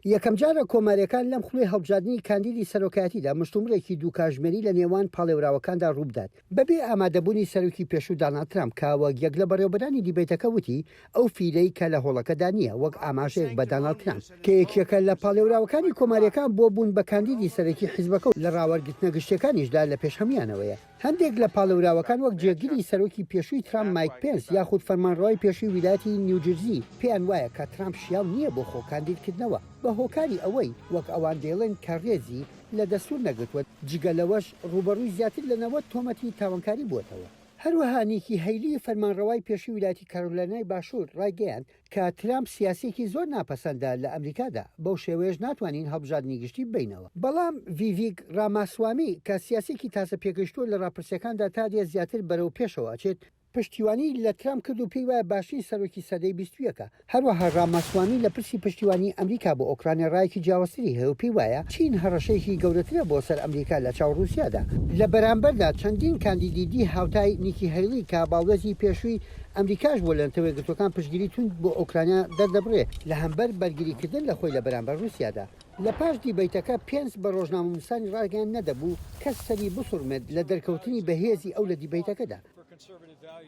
یەکەم جارە کۆماریەکان لەم خوێ هەڵبژاردننی کاندیدی سەرۆکایەتیدا مشتومڕێکی دوو کاژمێری لە نێوان پاڵێوراوەکاندا ڕووبدات بەبێ ئامادەبوونی سەرۆکی پێشوو دۆناڵد ترامپ کاوە یەک لە بەڕێوەبەرانی دیبێتەکە وتی ئەو فیلەی کە لە هۆڵەکەدا نییە وەک ئاماژەیەک بە دۆناڵد ترامپ کە یەکێکە لە پاڵێوراوەکانی کۆماریەکان بۆ بوون بە کاندیدی سەرۆکی حیزبەکە و لە ڕاوەرگرتنە گشتەکانیشدا لە پێشهەمیانەوەیە. هەندێک لە پاڵێوراوەکان وەک جێگیری سەرۆکی پێشووی ترامپ مایک پێنس یاخود فەرمانڕەوای پێشووی ویلایەتی نیوجرسی پێیان وایە کە ترامپ شیاو نییە بۆ خۆ کاندیدکردنەوە بە هۆکاری ئەوەی وەک ئەوان دێڵێن کە ڕێزی لە دەستور نەگرتووە جگەلەوەش ڕوبەڕووی زیاتر لە 90 تۆمەتی تاوانکاری بووەتەوە. هەروەها نیکی هەیلی فەرمانڕەوای پێشووی ویلایەتی کارۆلینای باشوور ڕایگەیاند کە ترامپ سیاسێکی زۆر ناپەسەندە لە ئەمریکادا بەو شێوەیەش ناتوانین هەڵبژاردننی گشتی بینەوە. بەڵام ڤیڤیک راماسوامی کە سیاسێکی تازە پێگەشتووە لە ڕاپرسیەکاندا تا دێ زیاتر بەرەو پێشەوە ئەچێت پشتیوانی لە ترامپ کرد و پێی وایە باشترین سەرۆکی سەدەی 21ەکە. هەروەها راماسوامی لە پرسی پشتیوانی ئەمریکا بۆ ئۆکرانیا ڕایەکی جیاوازتری هەیە و پێی وایە چین هەڕەشەیەکی گەورەترە بۆ سەر ئەمریکا لە چاو رووسیادا. لە بەرامبەردا چەندین کاندیدی هاوتای نیکی هەیلی کە باڵێزی پێشووی ئەمریکاش بۆ لەنتەوەی گرتوەکان پشتگیری تون بۆ ئۆکرانیا دەردەبڕێ لە هەمبەر بەرگریکردن لە خۆی لە بەرامبەر رووسیادا. لە پاش دیبەیتەکە پێنس بە ڕۆژنامەنووسانی ڕاگەیان نەدەبوو کەس سەری بسوڕمێت لە دەرکەوتنی بەهێزی ئەو لە دیبەیتەکەدا.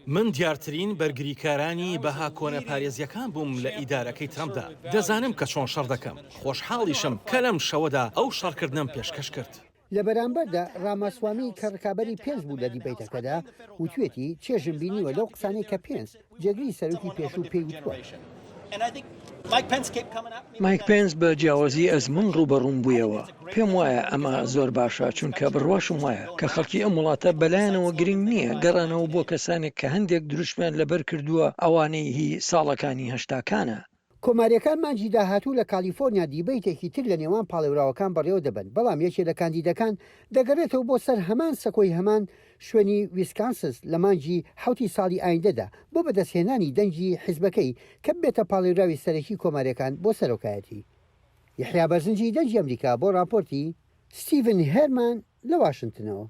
من دیارترین بەرگریکارانی بەها کۆنە پارێزیەکان بووم لە ئیدارەکەی ترامپدا. دەزانم کە چۆن شەڕ دەکەم. خۆشحاڵیشم کە لەم شەوەدا ئەو شەڕکردنم پێشکەش کرد. لە بەرامبەردا راماسوامی کە ڕکابەری پێنس بوو لە دیبەیتەکەدا وتوێتی چێژم بینیوە لەو قسانەی کە پێنس جێگری سەرۆکی پێشوو پێی وتووە. مایک پێنس بە جیاوازی ئەزمون ڕوبەڕوون بوویەوە. پێم وایە ئەمە زۆر باشە چونکە بڕواشم وایە کە خەڵکی ئەم وڵاتە بەلایەنەوە گرنگ نییە گەڕانەوە بۆ کەسانێک کە هەندێک دروشمیان لەبەر کردووە ئەوانەی هی ساڵەکانی هەشتاکانە. کۆماریەکان مانجی داهاتوو لە کالیفۆرنیا دیبەیتێکی تر لە نێوان پاڵێوراوەکان بەڕێوە دەبن بەڵام یەکێ لە کاندیدەکان دەگەڕێتەوە بۆ سەر هەمان سەکۆی هەمان شوێنی ویسکانسس لە مانجی حوتی ساڵی ئایندەدا بۆ بەدەستهێنانی دەنگی حیزبەکەی کە بێتە پاڵێراوی سەرەکی کۆماریەکان بۆ سەرۆکایەتی. یحیا بەرزنجی دەنگی ئەمریکا بۆ راپۆرتی ستیڤن هێرمان لە واشنگتنەوە.